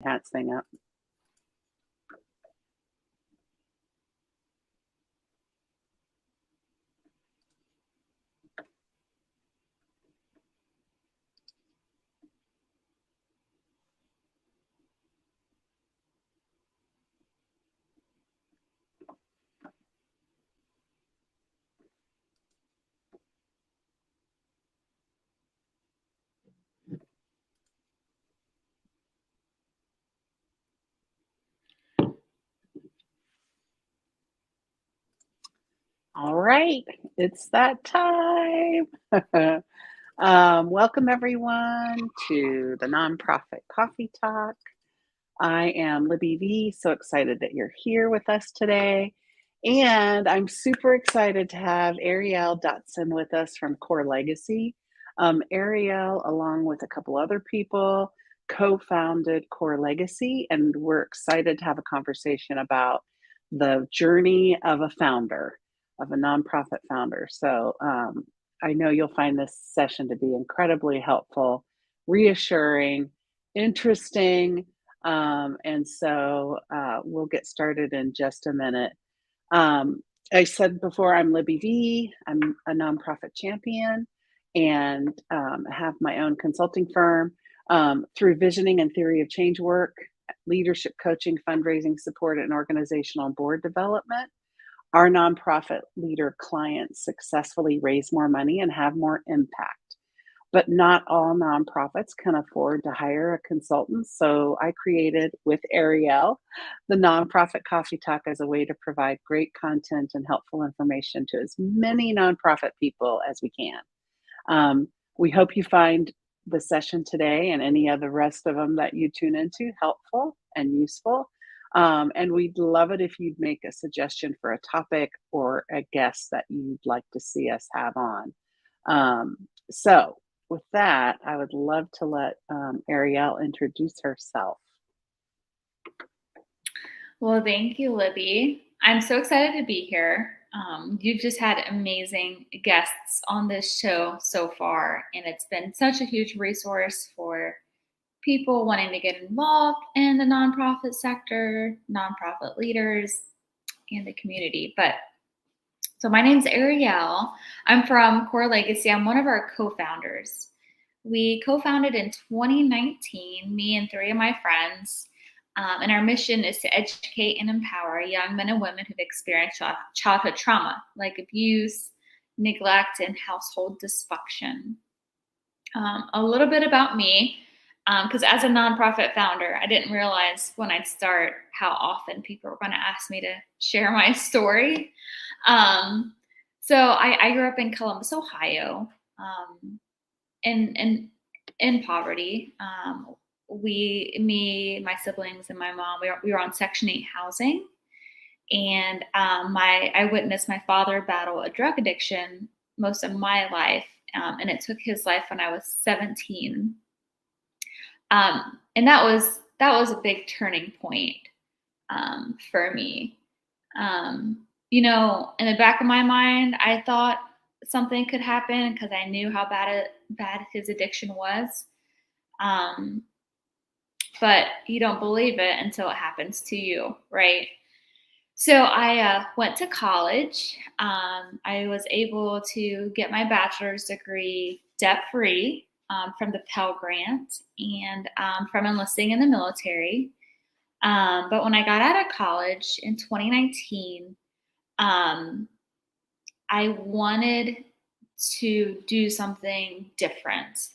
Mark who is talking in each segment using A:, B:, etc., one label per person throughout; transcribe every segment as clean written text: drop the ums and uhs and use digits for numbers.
A: Hats thing up. All right, it's that time. Welcome everyone to the Nonprofit Coffee Talk. I am Libby V, so excited that you're here with us today. And I'm super excited to have Airielle Dotson with us from Core Legacy. Airielle, along with a couple other people, co-founded Core Legacy, and we're excited to have a conversation about the journey of a founder, of a nonprofit founder. So I know you'll find this session to be incredibly helpful, reassuring, interesting, and so we'll get started in just a minute. Um, I said before, I'm Libby V. I'm a nonprofit champion and have my own consulting firm through visioning and theory of change work, leadership coaching, fundraising support, and organizational board development. Our nonprofit leader clients successfully raise more money and have more impact. But not all nonprofits can afford to hire a consultant. So I created with Airielle the Nonprofit Coffee Talk as a way to provide great content and helpful information to as many nonprofit people as we can. We hope you find the session today and any of the rest of them that you tune into helpful and useful. And we'd love it if you'd make a suggestion for a topic or a guest that you'd like to see us have on. So, with that, I would love to let Airielle introduce herself.
B: Well, thank you, Libby. I'm so excited to be here. You've just had amazing guests on this show so far, and it's been such a huge resource for people wanting to get involved in the nonprofit sector, nonprofit leaders, and the community. So my name's Airielle. I'm from Core Legacy. I'm one of our co-founders. We co-founded in 2019, me and three of my friends. And our mission is to educate and empower young men and women who've experienced childhood trauma, like abuse, neglect, and household dysfunction. A little bit about me, because as a nonprofit founder, I didn't realize when I'd start how often people were going to ask me to share my story. So I grew up in Columbus, Ohio, in poverty. My siblings, and my mom, we were on Section 8 housing, and I witnessed my father battle a drug addiction most of my life, and it took his life when I was 17. And that was a big turning point for me. In the back of my mind, I thought something could happen because I knew how bad his addiction was. But you don't believe it until it happens to you, right? So I went to college. I was able to get my bachelor's degree debt-free from the Pell Grant and from enlisting in the military. But when I got out of college in 2019, I wanted to do something different.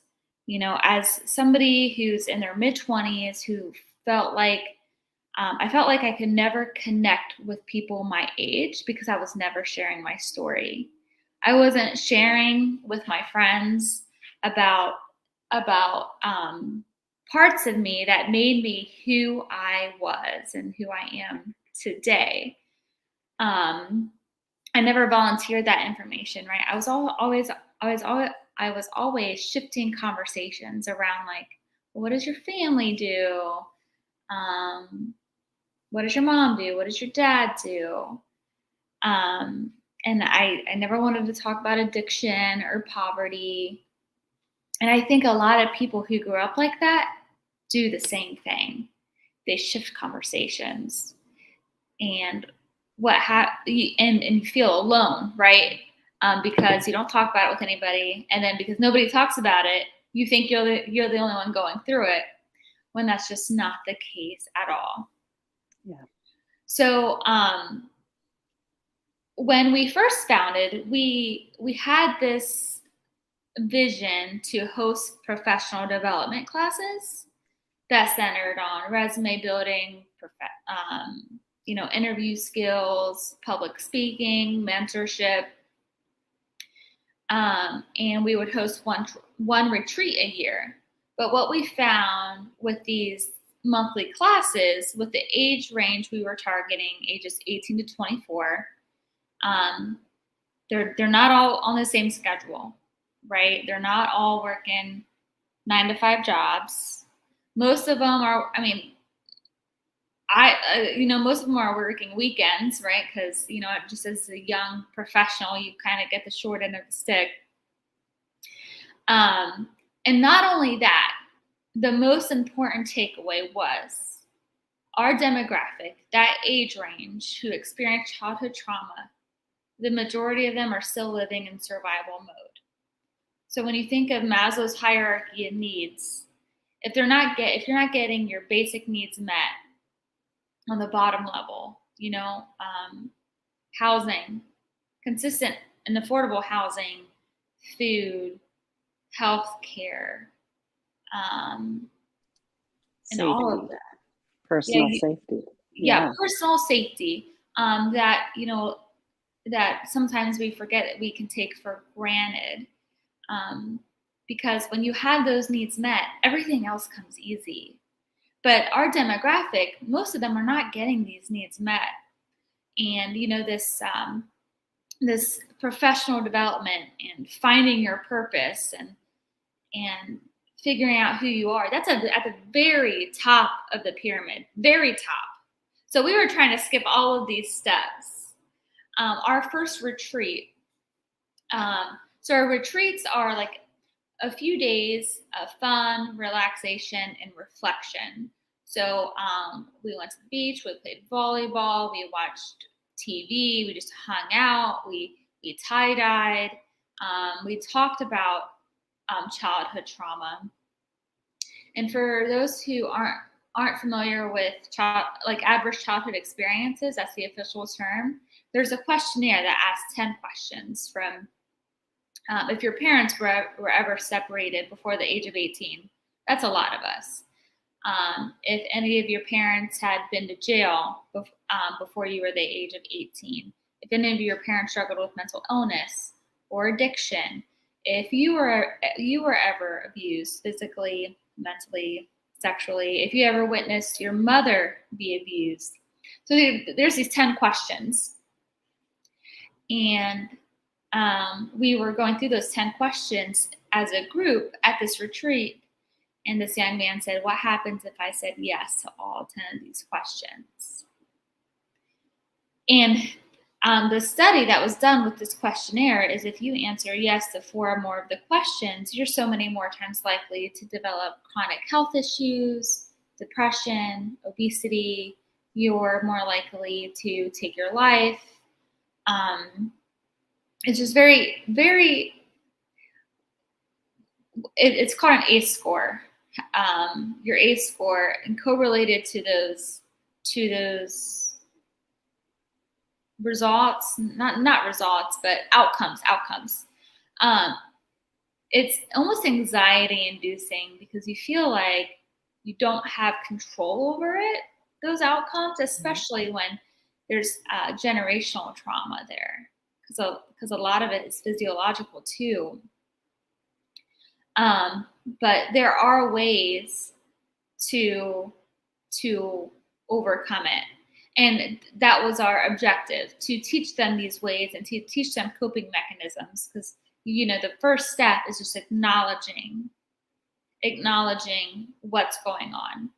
B: As somebody who's in their mid-20s who felt like I felt like I could never connect with people my age because I was never sharing my story. I wasn't sharing with my friends about parts of me that made me who I was and who I am today. I never volunteered that information, right? I was always shifting conversations around, like, what does your family do? What does your mom do? What does your dad do? And I never wanted to talk about addiction or poverty. And I think a lot of people who grew up like that do the same thing. they shift conversations, and and you feel alone, right? Because you don't talk about it with anybody, and then because nobody talks about it, you think you're the only one going through it, when that's just not the case at all.
A: Yeah.
B: So when we first founded, we had this vision to host professional development classes that centered on resume building, interview skills, public speaking, mentorship, and we would host one retreat a year. But what we found with these monthly classes, with the age range we were targeting, ages 18 to 24, they're not all on the same schedule, right? They're not all working 9-to-5 jobs. Most of them are, most of them are working weekends, right? Because, just as a young professional, you kind of get the short end of the stick. And not only that, the most important takeaway was our demographic, that age range who experienced childhood trauma, the majority of them are still living in survival mode. So when you think of Maslow's hierarchy of needs, if you're not getting your basic needs met on the bottom level, housing, consistent and affordable housing, food, health care, and
A: Safety.
B: all of that.
A: Personal safety.
B: Yeah, personal safety. That sometimes we forget that we can take for granted. Because when you have those needs met, everything else comes easy. But our demographic, most of them are not getting these needs met. And, this professional development and finding your purpose and figuring out who you are, that's at the very top of the pyramid, very top. So we were trying to skip all of these steps. Our first retreat, so our retreats are like a few days of fun, relaxation, and reflection. So we went to the beach, we played volleyball, we watched TV, we just hung out, we tie-dyed, we talked about childhood trauma. And for those who aren't familiar with adverse childhood experiences, that's the official term, there's a questionnaire that asks 10 questions from if your parents were ever separated before the age of 18. That's a lot of us. If any of your parents had been to jail before you were the age of 18, if any of your parents struggled with mental illness or addiction, if you were ever abused physically, mentally, sexually, if you ever witnessed your mother be abused. So there's these 10 questions. And we were going through those 10 questions as a group at this retreat. And this young man said, what happens if I said yes to all 10 of these questions? And the study that was done with this questionnaire is if you answer yes to 4 or more of the questions, you're so many more times likely to develop chronic health issues, depression, obesity. You're more likely to take your life. It's just very, very, it's called an ACE score. Your ACE score, and correlated to those results, not results, but outcomes. It's almost anxiety inducing because you feel like you don't have control over those outcomes, especially when there's generational trauma there, because a lot of it is physiological too. But there are ways to overcome it. And that was our objective, to teach them these ways and to teach them coping mechanisms. Because, the first step is just acknowledging what's going on.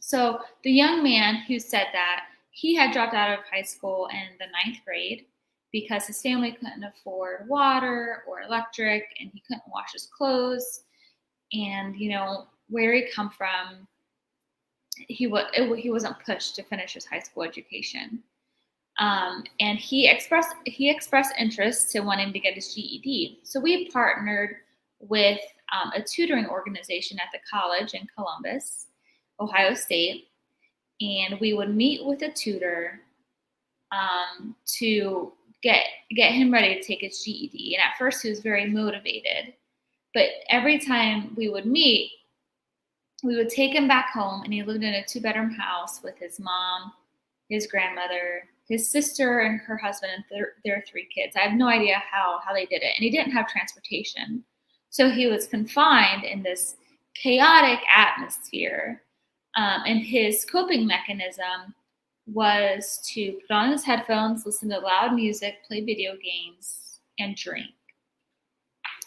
B: So the young man who said that, he had dropped out of high school in the 9th grade because his family couldn't afford water or electric, and he couldn't wash his clothes. And, where he come from, he wasn't pushed to finish his high school education. And he expressed interest to wanting to get his GED. So we partnered with a tutoring organization at the college in Columbus, Ohio State, and we would meet with a tutor to get him ready to take his GED. And at first, he was very motivated, but every time we would meet, we would take him back home, and he lived in a 2-bedroom house with his mom, his grandmother, his sister, and her husband, and their 3 kids. I have no idea how they did it. And he didn't have transportation. So he was confined in this chaotic atmosphere. And his coping mechanism was to put on his headphones, listen to loud music, play video games, and drink.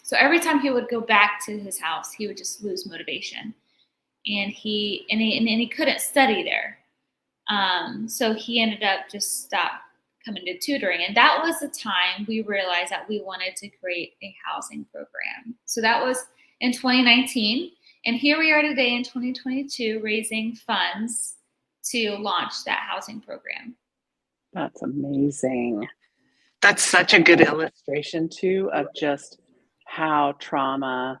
B: So every time he would go back to his house, he would just lose motivation. And he couldn't study there. So he ended up just stopped coming to tutoring. And that was the time we realized that we wanted to create a housing program. So that was in 2019. And here we are today in 2022, raising funds to launch that housing program.
A: That's amazing. That's such a good illustration too of just how trauma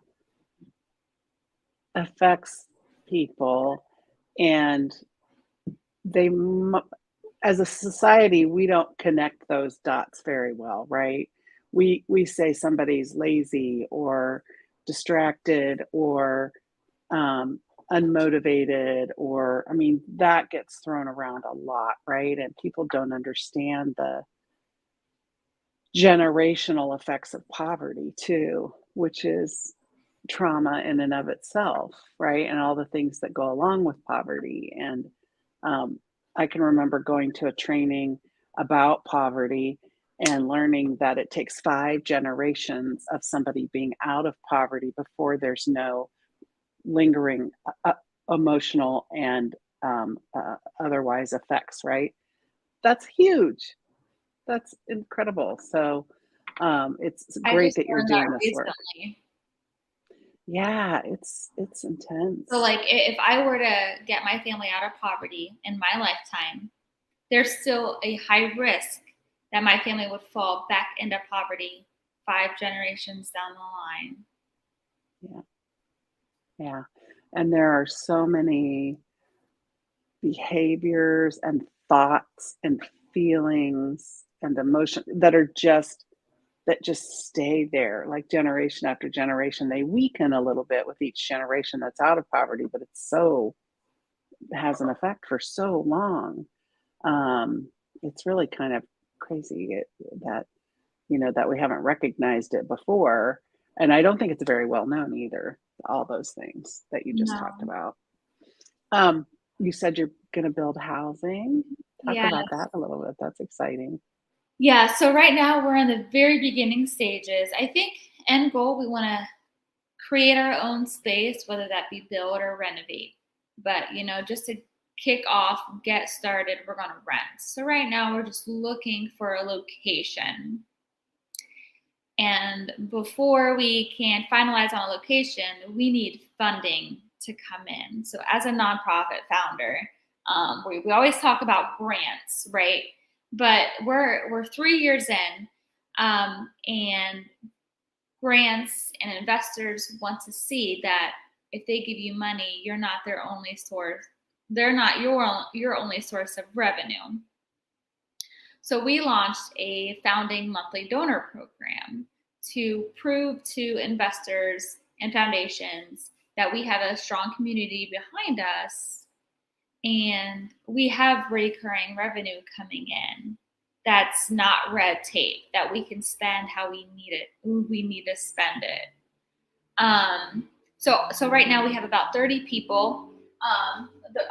A: affects people, and they, as a society, we don't connect those dots very well, right? We say somebody's lazy or distracted or unmotivated, or that gets thrown around a lot, right? And people don't understand the generational effects of poverty too, which is trauma in and of itself, right? And all the things that go along with poverty. And I can remember going to a training about poverty and learning that it takes 5 generations of somebody being out of poverty before there's no lingering emotional and otherwise effects, right? That's huge. That's incredible. So it's great that you're doing this work. Yeah, it's intense.
B: So like if I were to get my family out of poverty in my lifetime, there's still a high risk that my family would fall back into poverty 5 generations down the
A: line. Yeah. And there are so many behaviors and thoughts and feelings and emotions that just stay there, like generation after generation. They weaken a little bit with each generation that's out of poverty, but it has an effect for so long. It's really kind of crazy that we haven't recognized it before. And I don't think it's very well known either, all those things that you just talked about. You said you're going to build housing. Talk about that a little bit. That's exciting.
B: Yeah, so right now we're in the very beginning stages. I think end goal, we want to create our own space, whether that be build or renovate. But, just to kick off, get started, we're going to rent. So right now we're just looking for a location. And before we can finalize on a location, we need funding to come in. So as a nonprofit founder, we always talk about grants, right? But we're 3 years in, and grants and investors want to see that if they give you money, you're not their only source. They're not your only source of revenue. So we launched a founding monthly donor program to prove to investors and foundations that we have a strong community behind us, and we have recurring revenue coming in that's not red tape, that we can spend how we need it. We need to spend it. So right now we have about 30 people.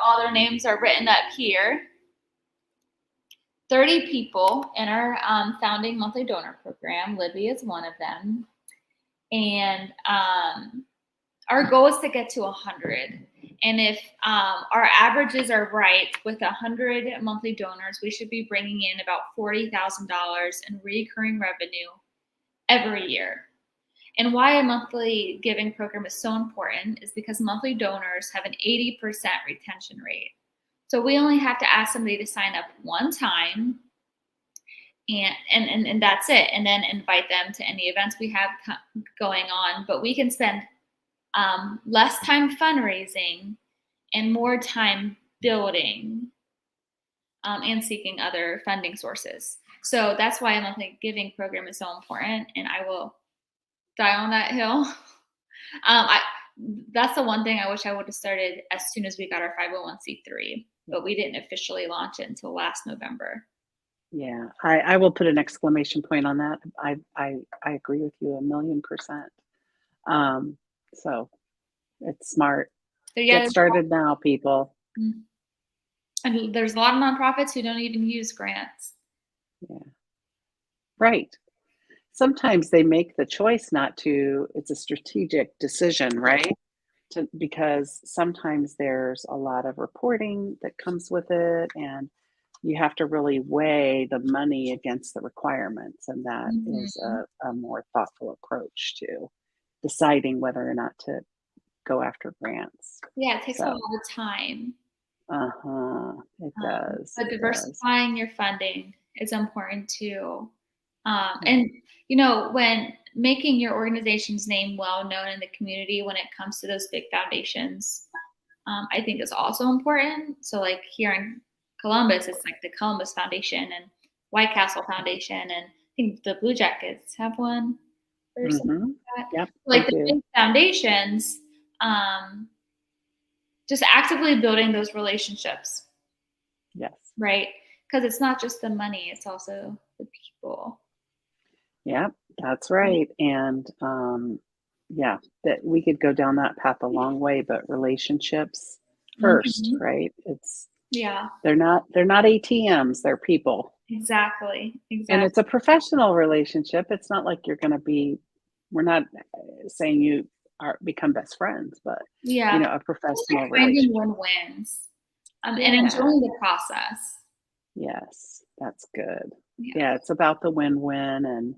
B: All their names are written up here. 30 people in our founding monthly donor program. Libby is one of them. And our goal is to get to 100. And if our averages are right, with 100 monthly donors, we should be bringing in about $40,000 in recurring revenue every year. And why a monthly giving program is so important is because monthly donors have an 80% retention rate. So we only have to ask somebody to sign up one time, and that's it, and then invite them to any events we have going on. But we can spend less time fundraising and more time building and seeking other funding sources. So that's why a monthly giving program is so important, and I will die on that hill. I That's the one thing I wish I would have started as soon as we got our 501c3, but we didn't officially launch it until last November.
A: Yeah, I will put an exclamation point on that. I agree with you 1,000,000%. So it's smart.
B: So yeah,
A: Get started now, people.
B: and there's a lot of nonprofits who don't even use grants.
A: Yeah. Right. Sometimes they make the choice not to. It's a strategic decision, right? Because sometimes there's a lot of reporting that comes with it, and you have to really weigh the money against the requirements, and that is
B: Mhm.
A: a more thoughtful approach to deciding whether or not to go after grants.
B: Yeah, it takes a lot
A: So,
B: of time.
A: it does,
B: But
A: it does.
B: diversifying your funding is important too.
A: Yeah.
B: And when making your organization's name well known in the community when it comes to those big foundations, I think is also important. So, like here in Columbus, it's like the Columbus Foundation and White Castle Foundation, and I think the Blue Jackets have one or something
A: Mhm.
B: like that.
A: Yep, they
B: Like the
A: do.
B: big foundations, um, just actively building those relationships,
A: Yes.
B: right? Because it's not just the money; it's also the people.
A: Yep, that's right, and, yeah, that we could go down that path a long way, but relationships first,
B: Mhm.
A: right? It's
B: Yeah,
A: they're not ATMs, they're people,
B: exactly,
A: and
B: exactly.
A: it's a professional relationship. It's not like you're gonna be we're not, saying you are become best friends, but,
B: Yeah,
A: a
B: just like
A: professional
B: finding
A: relationship.
B: win-wins, and
A: Yeah.
B: enjoying the process.
A: Yes, that's good.
B: Yeah.
A: Yeah, it's about the win-win, and,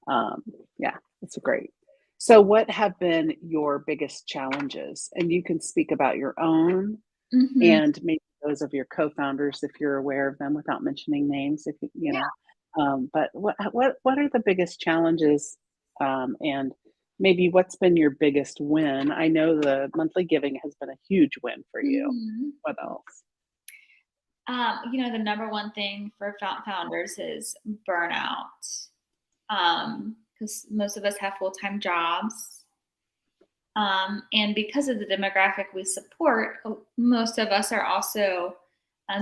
A: um, yeah, it's great. So what have been your biggest challenges? And you can speak about your own
B: Mhm.
A: and maybe those of your co-founders if you're aware of them without mentioning names, if
B: Yeah.
A: but what are the biggest challenges, and maybe what's been your biggest win? I know the monthly giving has been a huge win for you.
B: Mhm.
A: What else?
B: The number one thing for founders is burnout. Because most of us have full-time jobs. And because of the demographic we support, most of us are also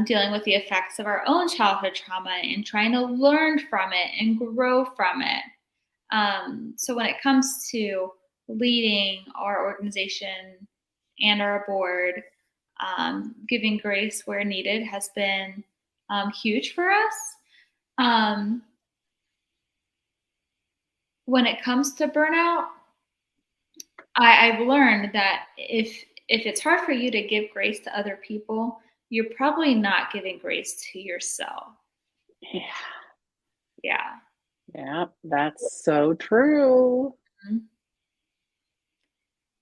B: dealing with the effects of our own childhood trauma and trying to learn from it and grow from it. So when it comes to leading our organization and our board, giving grace where needed has been huge for us. Um, when it comes to burnout, I've learned that if it's hard for you to give grace to other people, you're probably not giving grace to yourself.
A: Yeah,
B: Yeah.
A: yeah, that's so true.
B: Mhm.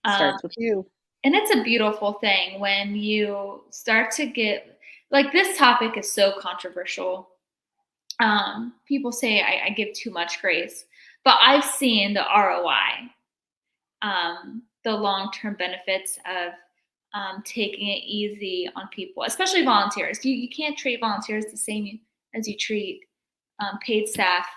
B: Um,
A: Starts with you.
B: and it's a beautiful thing when you start to get like this topic is so controversial. People say I give too much grace, but I've seen the ROI, the long term benefits of taking it easy on people, especially volunteers. You can't treat volunteers the same as you treat paid staff.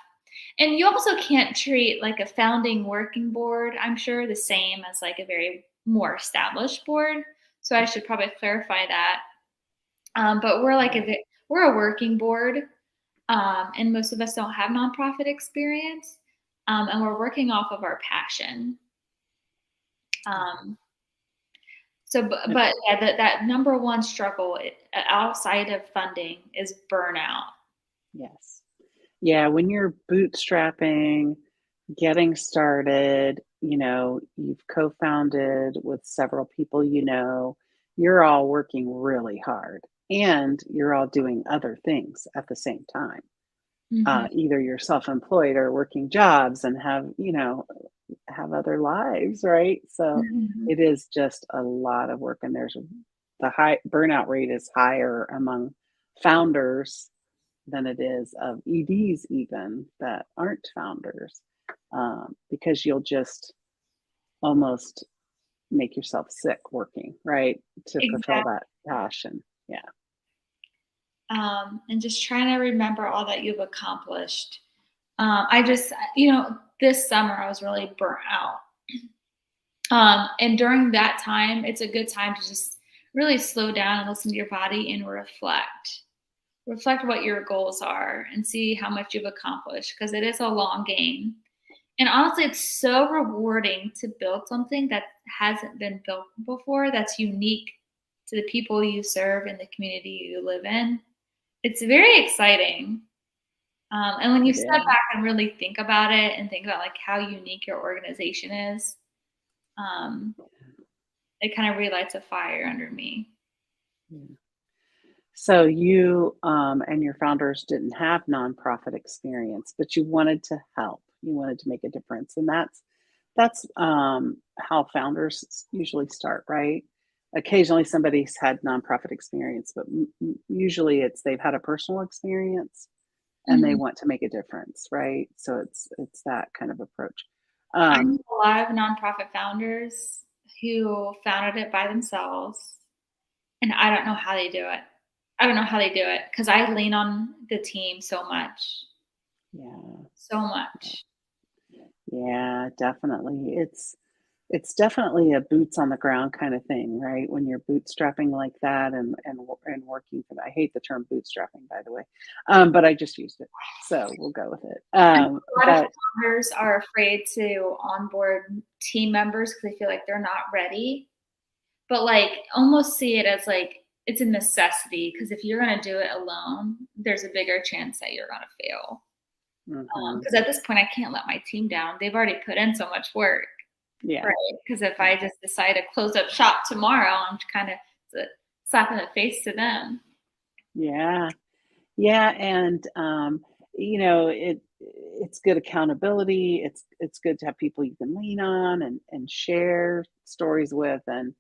B: And you also can't treat like a founding working board, I'm sure, the same as like a very more established board. So I should probably clarify that. But we're a working board, and most of us don't have nonprofit experience, and we're working off of our passion. Um, but yeah, that number one struggle outside of funding is burnout.
A: Yes. Yeah, when you're bootstrapping, getting started, you've co-founded with several people, you're all working really hard and you're all doing other things at the same time.
B: Mhm.
A: Either you're self-employed or working jobs and have, have other lives, right? So
B: Mhm.
A: it is just a lot of work, and the high burnout rate is higher among founders than it is of EDs even that aren't founders, because you'll just almost make yourself sick working, right, to fulfill
B: Exactly.
A: that passion. Yeah,
B: And just trying to remember all that you've accomplished. I just, this summer I was really burnt out. And during that time, it's a good time to just really slow down and listen to your body and reflect. Reflect what your goals are and see how much you've accomplished because it is a long game. And honestly, it's so rewarding to build something that hasn't been built before, that's unique to the people you serve and the community you live in. It's very exciting. And when you
A: it
B: step
A: is.
B: back and really think about it and think about like how unique your organization is, um, it kind of relights a fire under me.
A: Yeah. So you and your founders didn't have nonprofit experience, but you wanted to help. You wanted to make a difference, and that's how founders usually start, right? Occasionally, somebody's had nonprofit experience, but usually it's they've had a personal experience and they
B: Mhm.
A: want to make a difference, right? So it's that kind of approach.
B: I know
A: Um,
B: a lot of nonprofit founders who founded it by themselves, and I don't know how they do it. I don't know how they do it because I lean on the team so much,
A: yeah,
B: so much.
A: yeah, definitely. It's definitely a boots on the ground kind of thing, right? When you're bootstrapping like that and working for that. I hate the term bootstrapping, by the way, but I just used it, so we'll go with it.
B: I think a lot of
A: But
B: founders are afraid to onboard team members because they feel like they're not ready. But like almost see it as like it's a necessity because if you're gonna do it alone, there's a bigger chance that you're gonna fail.
A: mhm,
B: Because at this point, I can't let my team down. They've already put in so much work,
A: yeah,
B: right? Because if
A: yeah,
B: I just decide to close up shop tomorrow, I'm kind of slapping the face to them.
A: yeah. Yeah, and it's good accountability. It's good to have people you can lean on and share stories with, and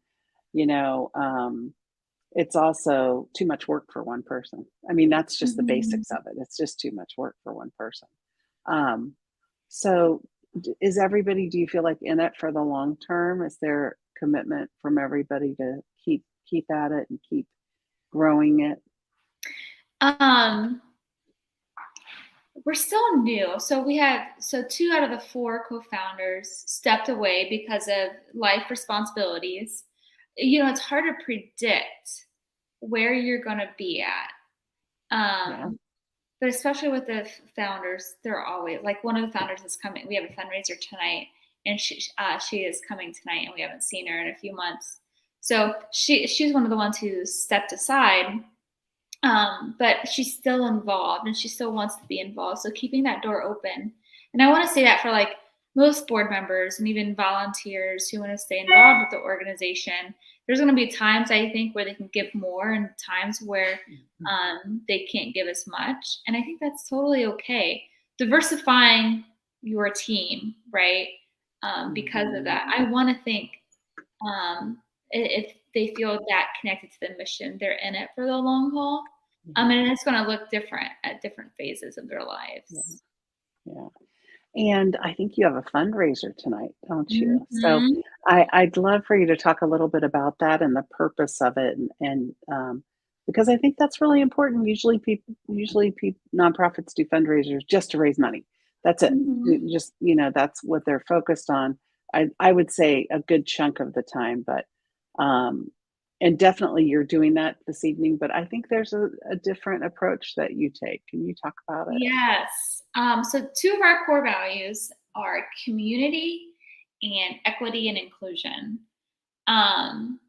A: you know, it's also too much work for one person. I mean, that's just the
B: Mhm.
A: basics of it. It's just too much work for one person. Um, so, is everybody? Do you feel like in it for the long term? Is there commitment from everybody to keep at it and keep growing it?
B: Um, we're still new. So two out of the four co-founders stepped away because of life responsibilities. It's hard to predict where you're going to be at.
A: Yeah.
B: But especially with the founders, they're always like one of the founders is coming. We have a fundraiser tonight, and she is coming tonight, and we haven't seen her in a few months. So she's one of the ones who stepped aside, but she's still involved and she still wants to be involved. So keeping that door open. And I want to say that for like most board members and even volunteers who want to stay involved with the organization, there's going to be times I think where they can give more and times where
A: Mhm.
B: they can't give as much. And I think that's totally okay. Diversifying your team, right? Because of
A: Mhm.
B: that, I want to think if they feel that connected to the mission, they're in it for the long haul.
A: Yeah,
B: And it's going to look different at different phases of their
A: yeah,
B: lives.
A: yeah. And I think you have a fundraiser tonight, don't you? So
B: Mhm.
A: I'd love for you to talk a little bit about that and the purpose of it, and because I think that's really important. Usually nonprofits do fundraisers just to raise money. That's it.
B: Mhm.
A: Just that's what they're focused on. I would say a good chunk of the time, but um, and definitely you're doing that this evening. But I think there's a different approach that you take. Can you talk about it?
B: Yes. So two of our core values are community and equity and inclusion. Um,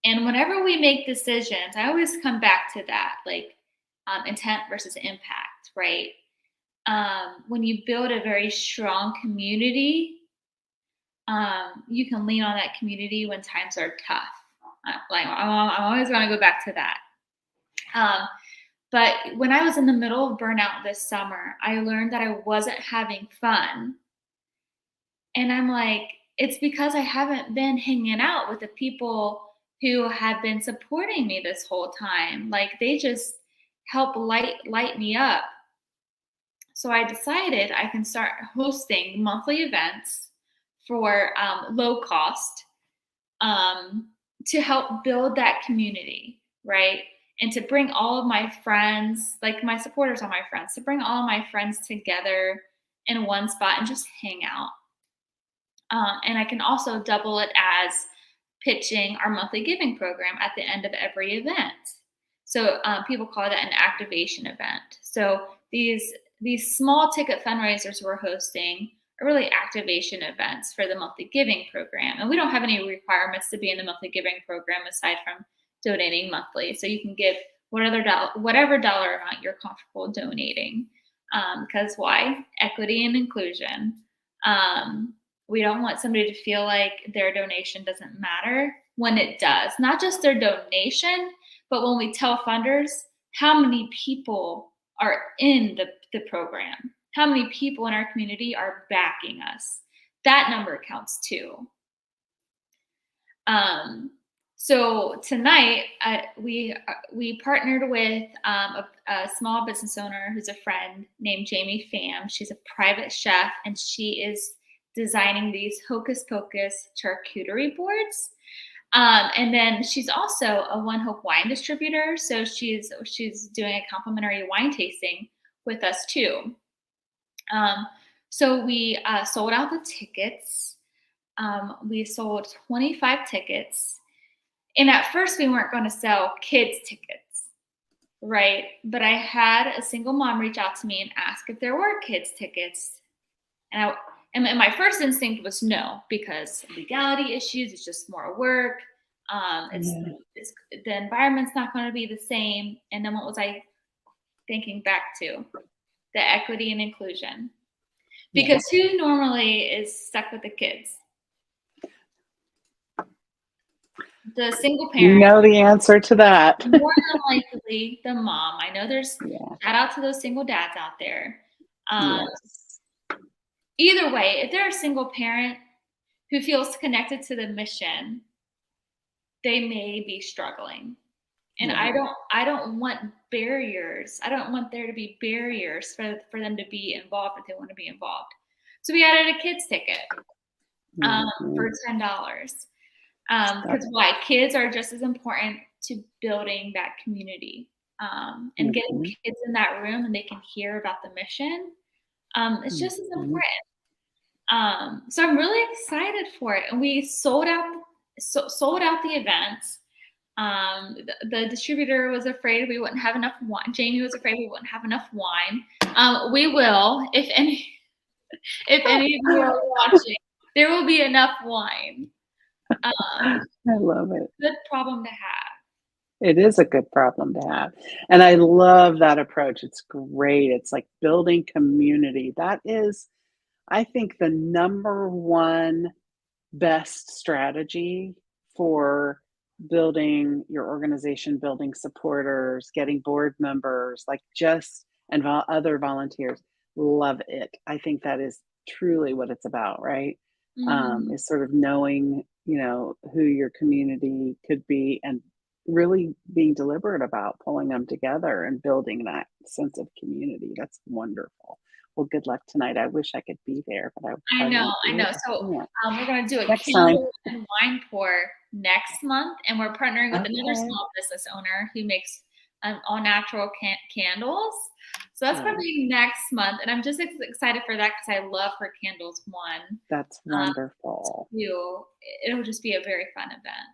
B: and whenever we make decisions, I always come back to that, like intent versus impact, right? When you build a very strong community, you can lean on that community when times are tough. I'm always going to go back to that. Um, but when I was in the middle of burnout this summer, I learned that I wasn't having fun And I'm like, it's because I haven't been hanging out with the people who have been supporting me this whole time. Like they just help light me up. So I decided I can start hosting monthly events for low cost, to help build that community, right? And to bring all of my friends, like my supporters are my friends, to bring all of my friends together in one spot and just hang out. And I can also double it as pitching our monthly giving program at the end of every event. So people call that an activation event. So these small ticket fundraisers we're hosting are really activation events for the monthly giving program. And we don't have any requirements to be in the monthly giving program aside from donating monthly. So you can give whatever dollar amount you're comfortable donating. Because why? Equity and inclusion. We don't want somebody to feel like their donation doesn't matter when it does. Not just their donation, but when we tell funders how many people are in the program, how many people in our community are backing us. That number counts too. So tonight we partnered with a small business owner who's a friend named Jamie Pham. She's a private chef, and she is designing these hocus pocus charcuterie boards. And then she's also a One Hope wine distributor, so she's doing a complimentary wine tasting with us too. So we sold out the tickets. We sold 25 tickets. And at first we weren't going to sell kids tickets, right? But I had a single mom reach out to me and ask if there were kids tickets. And my first instinct was no, because legality issues, it's just more work. It's the environment's not going to be the same. And then what was I thinking back to? The equity and inclusion. Because who normally is stuck with the kids? The single parent.
A: You know the answer to that.
B: More than likely the mom. I know there's shout out to those single dads out there. Either way, if they're a single parent who feels connected to the mission, they may be struggling. And I don't want barriers. I don't want there to be barriers for them to be involved if they want to be involved. So we added a kids ticket for $10. Because why? Kids are just as important to building that community. And getting kids in that room and they can hear about the mission, it's just as important. So I'm really excited for it. And we sold out the events. The distributor was afraid we wouldn't have enough wine. Jamie was afraid we wouldn't have enough wine. We will, if any of you are watching, there will be enough wine.
A: I love it.
B: Good problem to have.
A: It is a good problem to have. And I love that approach. It's great. It's like building community. That is, I think, the number one best strategy for building your organization, building supporters, getting board members, and other volunteers. Love it. I think that is truly what it's about, right? Is sort of knowing, who your community could be and really being deliberate about pulling them together and building that sense of community. That's wonderful. Well, good luck tonight. I wish I could be there, but
B: I know. So we're going to do a
A: next
B: candle and wine pour next month, and we're partnering with another small business owner who makes all natural candles. So that's going to be next month, and I'm just excited for that because I love her candles. One,
A: that's wonderful.
B: Two, it'll just be a very fun event.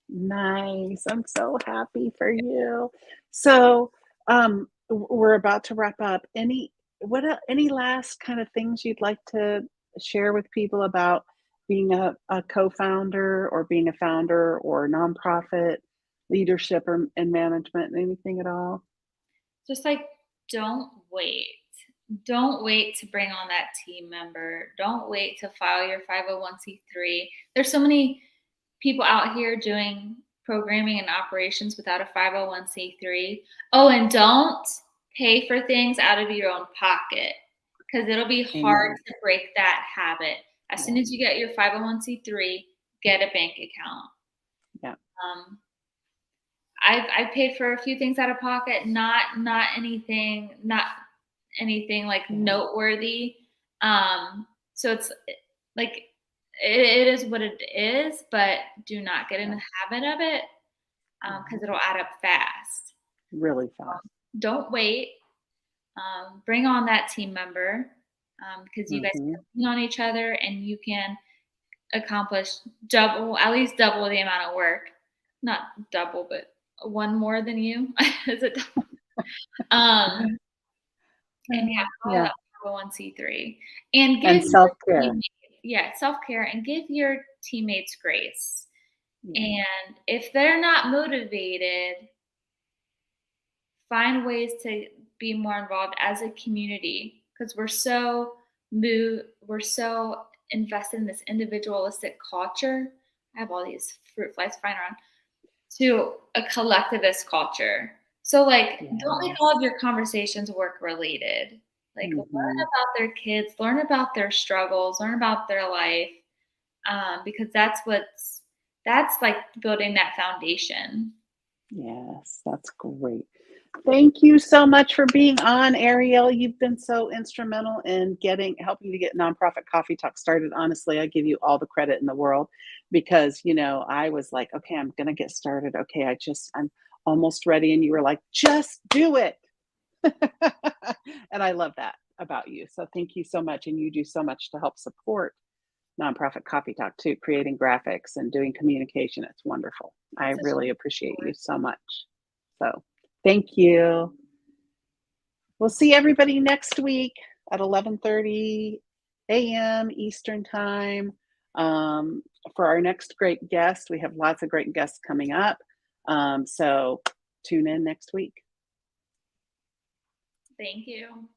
A: Nice. I'm so happy for you. So, we're about to wrap up. Any last kind of things you'd like to share with people about being a co-founder or being a founder or nonprofit leadership and management, anything at all?
B: Just don't wait. Don't wait to bring on that team member. Don't wait to file your 501c3. There's so many people out here doing programming and operations without a 501c3. Oh, and don't pay for things out of your own pocket because it'll be hard to break that habit. As soon
A: Yeah.
B: as you get your 501c3, get a bank account.
A: Yeah.
B: I've paid for a few things out of pocket, not anything like
A: Yeah.
B: noteworthy. So it's like it is what it is, but do not get in the habit of it because it'll add up fast.
A: Really fast.
B: Don't wait. Bring on that team member because you guys
A: Mm-hmm.
B: can lean on each other and you can accomplish at least double the amount of work. Not double, but one more than you. Is it double? And follow
A: Yeah.
B: that 501c3 and
A: And
B: give your
A: self-care.
B: self-care and give your teammates grace.
A: Yeah.
B: And if they're not motivated, find ways to be more involved as a community because we're so invested in this individualistic culture. I have all these fruit flies flying around to a collectivist culture. So like don't make all of your conversations work related. Like learn about their kids, learn about their struggles, learn about their life. Because that's like building that foundation.
A: Yes, that's great. Thank you so much for being on, Airielle. You've been so instrumental in helping to get Nonprofit Coffee Talk started. Honestly, I give you all the credit in the world because, I was like, okay, I'm going to get started. Okay, I'm almost ready. And you were like, just do it. And I love that about you. So thank you so much. And you do so much to help support Nonprofit Coffee Talk too, creating graphics and doing communication. It's wonderful. I really appreciate you so much. So thank you. We'll see everybody next week at 11:30 a.m. Eastern Time for our next great guest. We have lots of great guests coming up. So tune in next week.
B: Thank you.